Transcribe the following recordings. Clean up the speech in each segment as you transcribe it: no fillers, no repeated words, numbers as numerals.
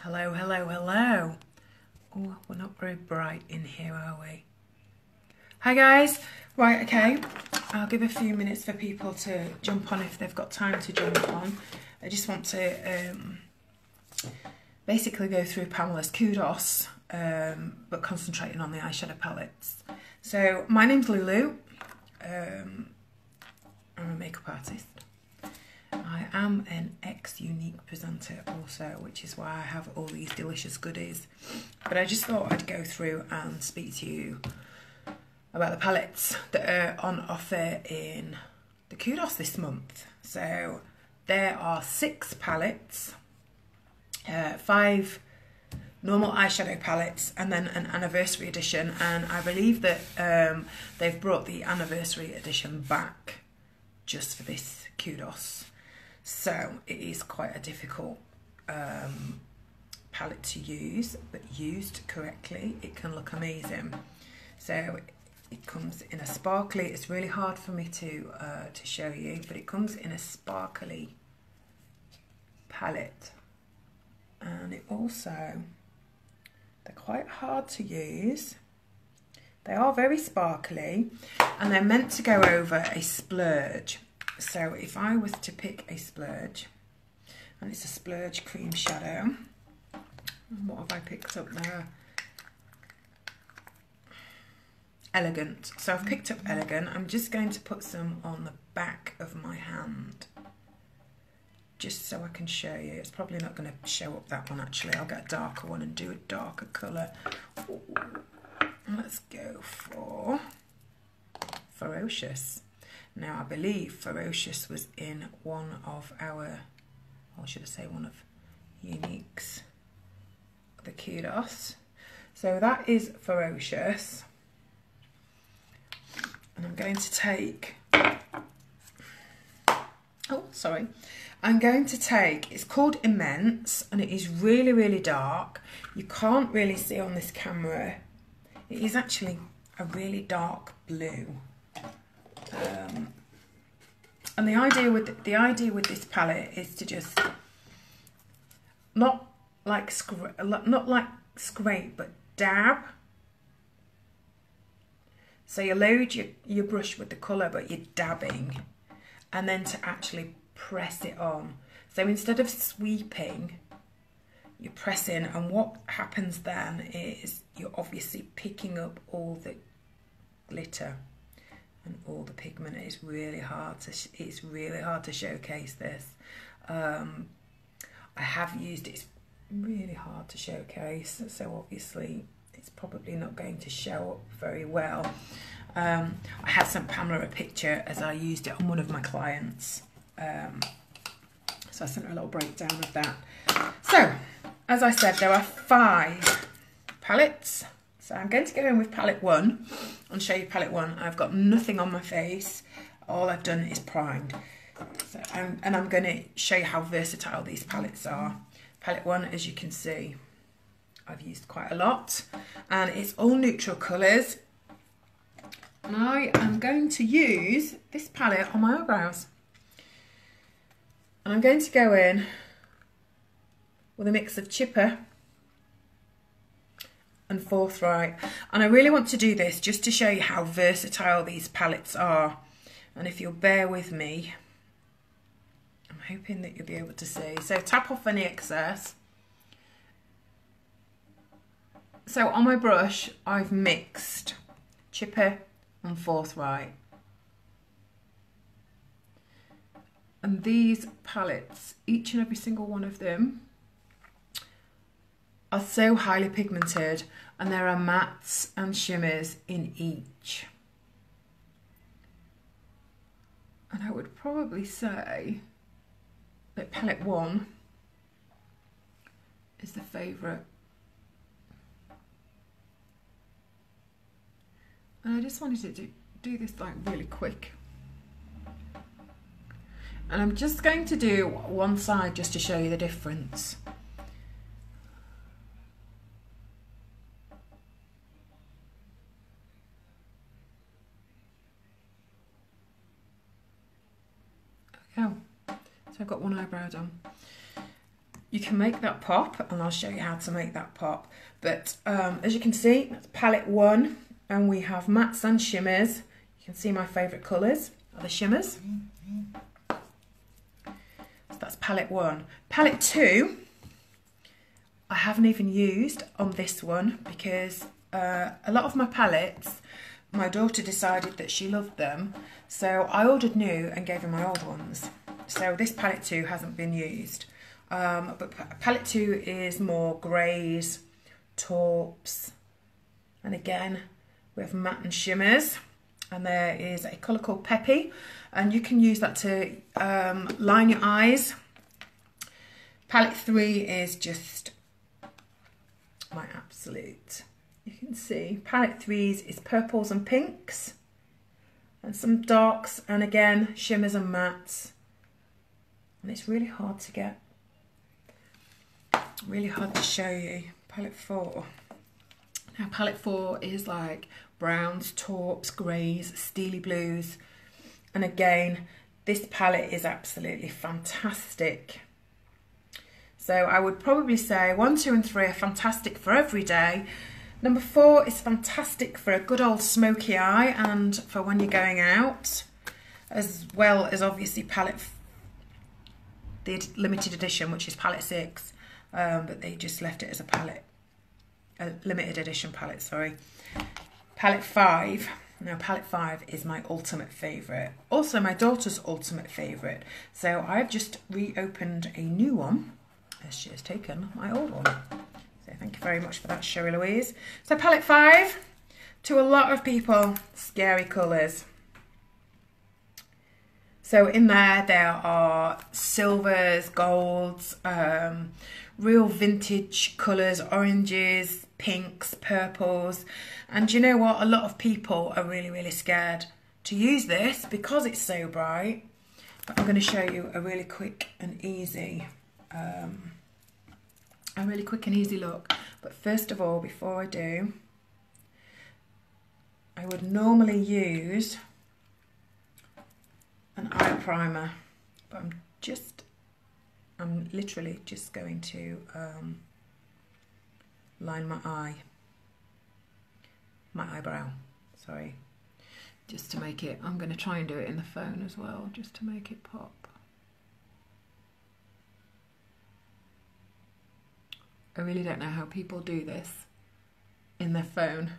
Hello, hello, hello. Oh, we're not very bright in here, are we? Hi guys. Right, okay. I'll give a few minutes for people to jump on if they've got time to jump on. I just want to basically go through Pamela's kudos, but concentrating on the eyeshadow palettes. So my name's Lulu. I'm a makeup artist. I am an ex-Unique presenter also, which is why I have all these delicious goodies. But I just thought I'd go through and speak to you about the palettes that are on offer in the kudos this month. So there are 6 palettes, 5 normal eyeshadow palettes, and then an anniversary edition. And I believe that they've brought the anniversary edition back just for this kudos. So it is quite a difficult palette to use, but used correctly, it can look amazing. So it comes in a sparkly. It's really hard for me to show you, but it comes in a sparkly palette, and it also, they're quite hard to use. They are very sparkly, and they're meant to go over a splurge. So if I was to pick a splurge, and it's a splurge cream shadow, what have I picked up there? Elegant. So I've picked up Elegant. I'm just going to put some on the back of my hand, just so I can show you. It's probably not going to show up, that one actually. I'll get a darker one and do a darker colour. Ooh. Let's go for Ferocious. Now I believe Ferocious was in one of our, or should I say one of Unique's, the kudos. So that is Ferocious. And I'm going to take, I'm going to take, it's called Immense, and it is really, really dark. You can't really see on this camera. It is actually a really dark blue. And the idea with this palette is to just not like scrape, but dab. So you load your brush with the colour, but you're dabbing, and then to actually press it on. So instead of sweeping, you're pressing, and what happens then is you're obviously picking up all the glitter and all the pigment. It's really hard to showcase this. I have used it. It's really hard to showcase, so obviously it's probably not going to show up very well. I had sent Pamela a picture as I used it on one of my clients, so I sent her a little breakdown of that. So as I said, there are 5 palettes. So I'm going to go in with palette 1 and show you palette 1. I've got nothing on my face. All I've done is primed. So, and I'm going to show you how versatile these palettes are. Palette 1, as you can see, I've used quite a lot. And it's all neutral colours. And I am going to use this palette on my eyebrows. And I'm going to go in with a mix of Chipper and Forthright, and I really want to do this just to show you how versatile these palettes are. And if you'll bear with me, I'm hoping that you'll be able to see. So tap off any excess. So on my brush I've mixed Chipper and Forthright, and these palettes, each and every single one of them, are so highly pigmented, and there are mattes and shimmers in each. And I would probably say that palette 1 is the favourite. And I just wanted to do this like really quick. And I'm just going to do one side just to show you the difference. Oh, so I've got one eyebrow done. you can make that pop, and I'll show you how to make that pop. But as you can see, that's palette 1, and we have mattes and shimmers. You can see my favourite colours are the shimmers. So that's palette 1. Palette 2, I haven't even used on this one because a lot of my palettes, my daughter decided that she loved them, so I ordered new and gave her my old ones. So this palette 2 hasn't been used. But palette 2 is more greys, taupes, and again we have matte and shimmers, and there is a colour called Peppy, and you can use that to line your eyes. Palette 3 is just my absolute, you can see palette 3's is purples and pinks and some darks, and again shimmers and mattes, and it's really hard to get. Really hard to show you. Palette 4. Now palette 4 is like browns, taupes, greys, steely blues, and again this palette is absolutely fantastic. So I would probably say 1, 2 and 3 are fantastic for every day. Number 4 is fantastic for a good old smoky eye and for when you're going out, as well as obviously the limited edition, which is palette 6. But they just left it as a limited edition palette, sorry. Palette 5. Now palette 5 is my ultimate favourite. Also my daughter's ultimate favourite. So I've just reopened a new one as she has taken my old one. So thank you very much for that, Sherry Louise. So palette 5, to a lot of people, scary colours. So in there are silvers, golds, real vintage colours, oranges, pinks, purples. And you know what? A lot of people are really, really scared to use this because it's so bright. But I'm going to show you a really quick and easy look. But first of all, before I do, I would normally use an eye primer, but I'm literally just going to line my eyebrow, sorry, just to make it, I'm going to try and do it in the phone as well, just to make it pop. I really don't know how people do this in their phone.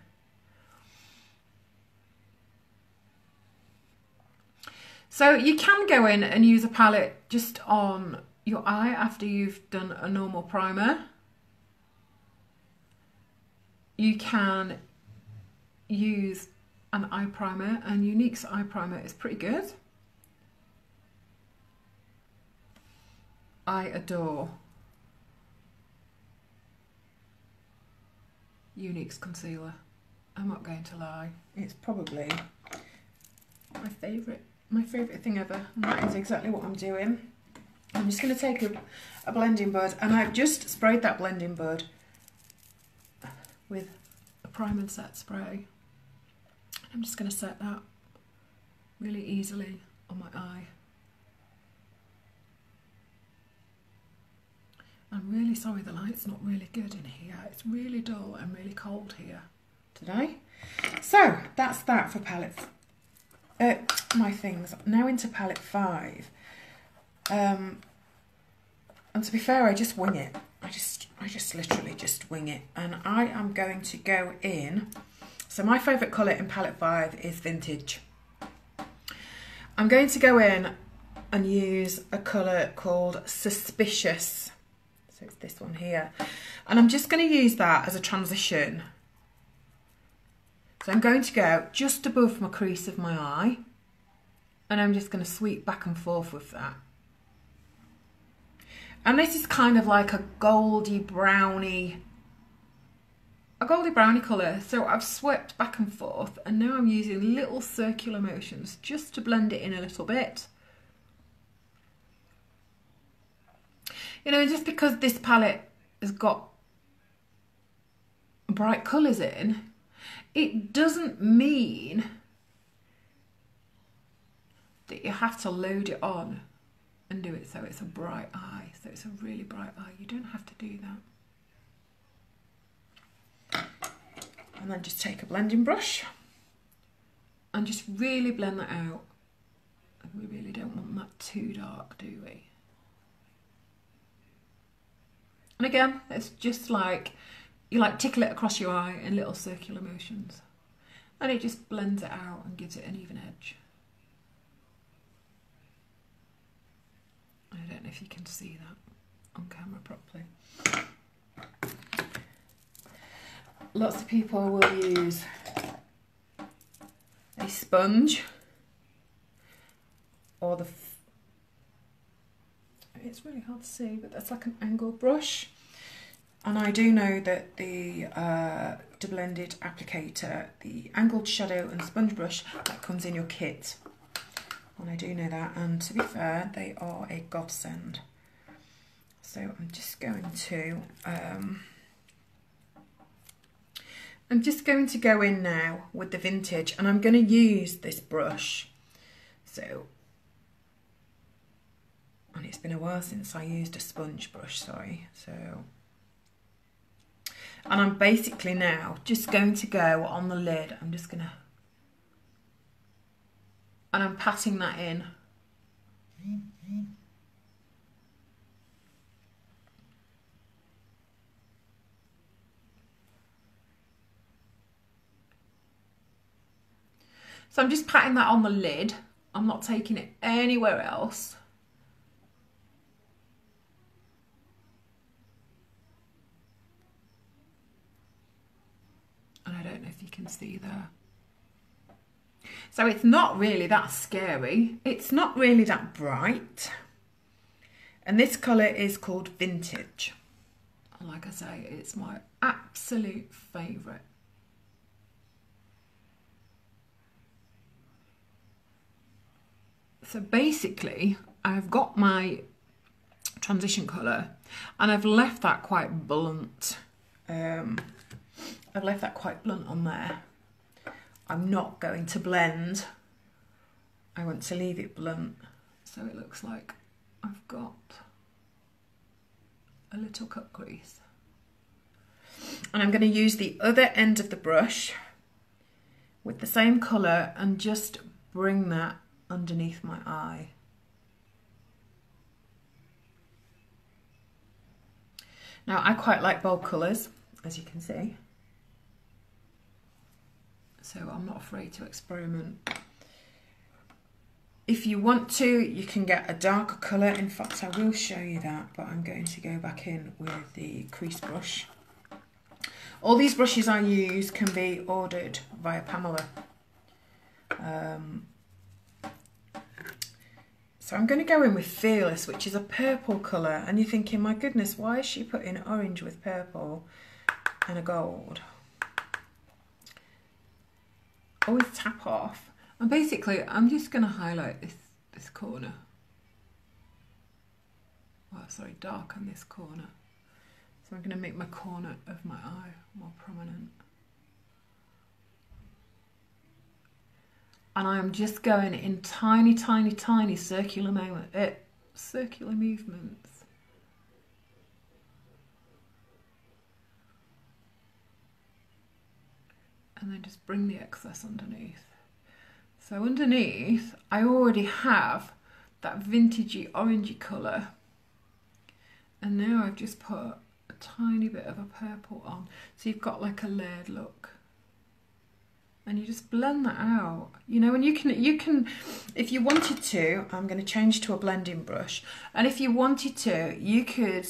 So you can go in and use a palette just on your eye after you've done a normal primer. You can use an eye primer, and Unique's eye primer is pretty good. I adore Unique's concealer. I'm not going to lie. It's probably my favourite thing ever, and that is exactly what I'm doing. I'm just going to take a blending bud, and I've just sprayed that blending bud with a prime and set spray. I'm just going to set that really easily on my eye. I'm really sorry the light's not really good in here. It's really dull and really cold here today. So that's that for palette. My things. Now into palette 5. And to be fair, I just wing it. I just literally just wing it. And I am going to go in. So my favourite colour in palette 5 is vintage. I'm going to go in and use a colour called Suspicious. So it's this one here. And I'm just going to use that as a transition. So I'm going to go just above my crease of my eye. And I'm just going to sweep back and forth with that. And this is kind of like a goldy browny colour. So I've swept back and forth, and now I'm using little circular motions just to blend it in a little bit. You know, just because this palette has got bright colours in, it doesn't mean that you have to load it on and do it so it's a bright eye, so it's a really bright eye. You don't have to do that. And then just take a blending brush and just really blend that out. We really don't want that too dark, do we? And again, it's just like, you like tickle it across your eye in little circular motions. And it just blends it out and gives it an even edge. I don't know if you can see that on camera properly. Lots of people will use a sponge or it's really hard to see, but that's like an angled brush. And I do know that the blended applicator, the angled shadow and sponge brush, that comes in your kit. And I do know that, and to be fair, they are a godsend. So I'm just going to go in now with the vintage, and I'm going to use this brush. So, and it's been a while since I used a sponge brush, sorry. So, and I'm basically now just going to go on the lid. I'm just going to, and I'm patting that in. So I'm just patting that on the lid. I'm not taking it anywhere else. And I don't know if you can see there. So it's not really that scary. It's not really that bright. And this colour is called Vintage. And like I say, it's my absolute favourite. So basically, I've got my transition colour and I've left that quite blunt. I've left that quite blunt on there. I'm not going to blend. I want to leave it blunt. So it looks like I've got a little cut crease. And I'm going to use the other end of the brush with the same colour and just bring that underneath my eye. Now I quite like bold colours, as you can see. So I'm not afraid to experiment. If you want to, you can get a darker colour. In fact, I will show you that, but I'm going to go back in with the crease brush. All these brushes I use can be ordered via Pamela. So I'm going to go in with Fearless, which is a purple colour. And you're thinking, my goodness, why is she putting orange with purple and a gold? Always tap off. And basically, I'm just going to highlight this corner. Oh, sorry, darken this corner. So I'm going to make my corner of my eye more prominent. And I'm just going in tiny, tiny, tiny circular movements. And then just bring the excess underneath. So underneath, I already have that vintagey orangey colour. And now I've just put a tiny bit of a purple on. So you've got like a layered look. And you just blend that out, you know, and you can, if you wanted to, I'm going to change to a blending brush. And if you wanted to, you could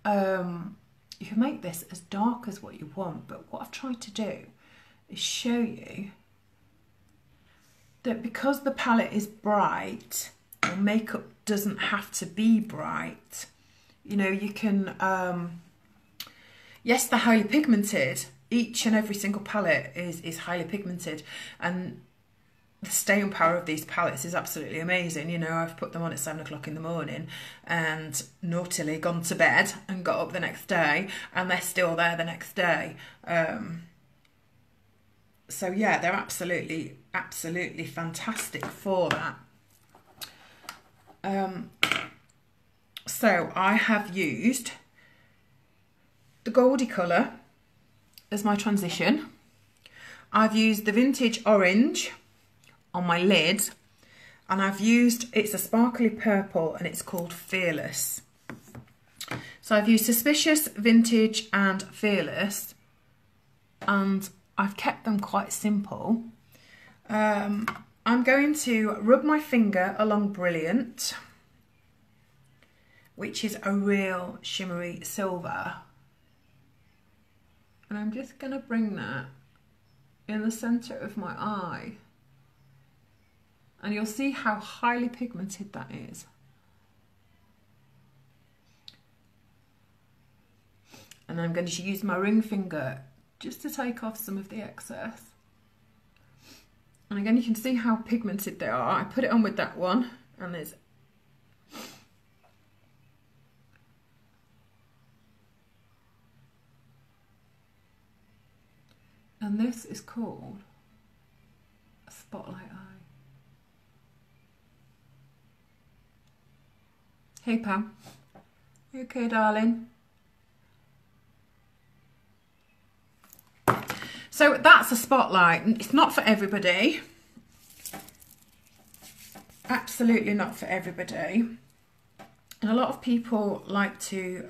make this as dark as what you want. But what I've tried to do is show you that because the palette is bright, your makeup doesn't have to be bright. You know, you can, yes, they're highly pigmented. Each and every single palette is highly pigmented, and the staying power of these palettes is absolutely amazing. You know, I've put them on at 7 o'clock in the morning and naughtily gone to bed and got up the next day, and they're still there the next day. So yeah, they're absolutely fantastic for that. So I have used the Goldie colour as my transition. I've used the Vintage Orange on my lid, and I've used, it's a sparkly purple and it's called Fearless. So I've used Suspicious, Vintage and Fearless, and I've kept them quite simple. I'm going to rub my finger along Brilliant, which is a real shimmery silver. And I'm just going to bring that in the centre of my eye. And you'll see how highly pigmented that is. And I'm going to use my ring finger just to take off some of the excess. And again, you can see how pigmented they are. I put it on with that one, and there's... And this is called a Spotlight Eye. Hey Pam, you okay darling? So that's a spotlight. It's not for everybody. Absolutely not for everybody. And a lot of people like to,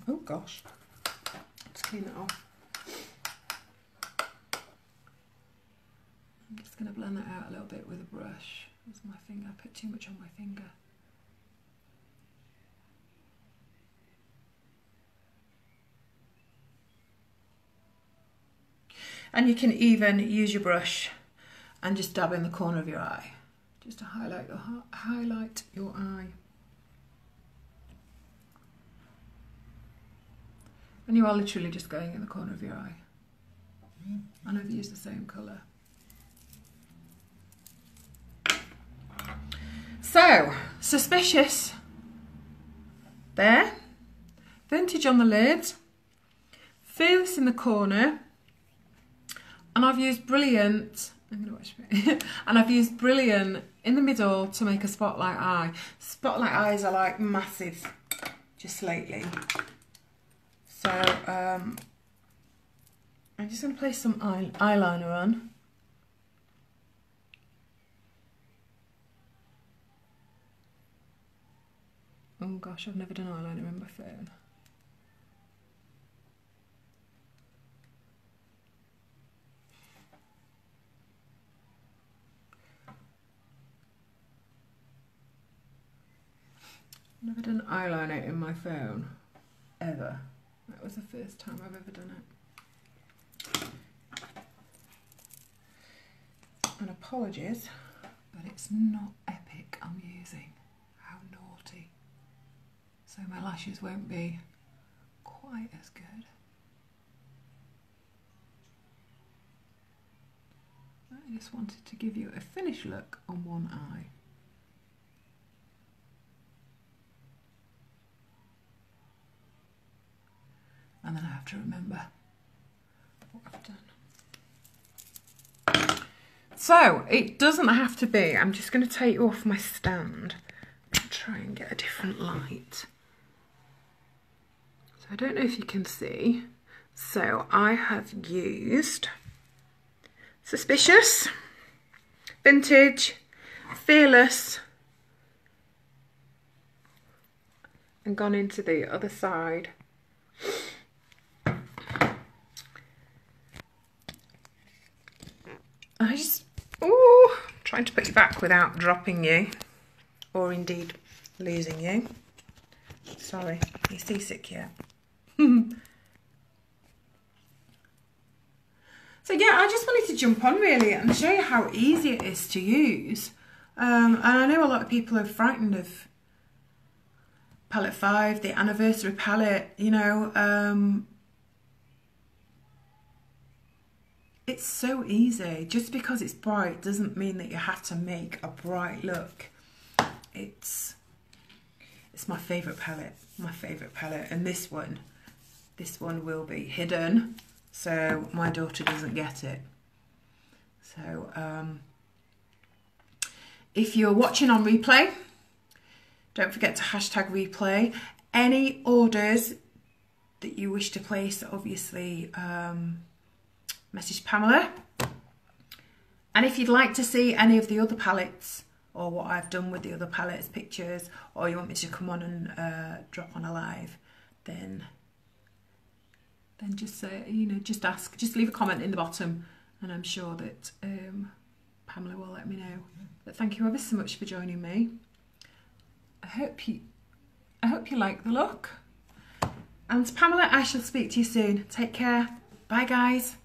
oh gosh, let's clean it off. I'm just going to blend that out a little bit with a brush. There's my finger, I put too much on my finger. And you can even use your brush and just dab in the corner of your eye, just to highlight your eye. And you are literally just going in the corner of your eye. And I've used the same colour. So, Suspicious there, Vintage on the lid, Fearless in the corner. And I've used Brilliant, I'm going to watch it. And I've used Brilliant in the middle to make a spotlight eye. Spotlight eyes are like massive just lately. So I'm just going to place some eyeliner on. Oh gosh, I've never done eyeliner in my phone. Never done eyeliner in my phone, ever. That was the first time I've ever done it. And apologies, but it's not epic I'm using. How naughty. So my lashes won't be quite as good. I just wanted to give you a finished look on one eye. And then I have to remember what I've done. So it doesn't have to be, I'm just going to take you off my stand and try and get a different light. So I don't know if you can see. So I have used Suspicious, Vintage, Fearless, and gone into the other side. I just, trying to put you back without dropping you, or indeed losing you. Sorry, are you seasick yet? So yeah, I just wanted to jump on really and show you how easy it is to use. And I know a lot of people are frightened of palette 5, the anniversary palette, you know. It's so easy. Just because it's bright doesn't mean that you have to make a bright look. It's my favourite palette, and this one will be hidden, so my daughter doesn't get it. So if you're watching on replay, Don't forget to hashtag replay. Any orders that you wish to place, obviously message Pamela. And if you'd like to see any of the other palettes or what I've done with the other palettes, pictures, or you want me to come on and drop on a live, then just say, you know, just ask, just leave a comment in the bottom, and I'm sure that Pamela will let me know. But thank you ever so much for joining me. I hope you like the look. And Pamela, I shall speak to you soon. Take care. Bye, guys.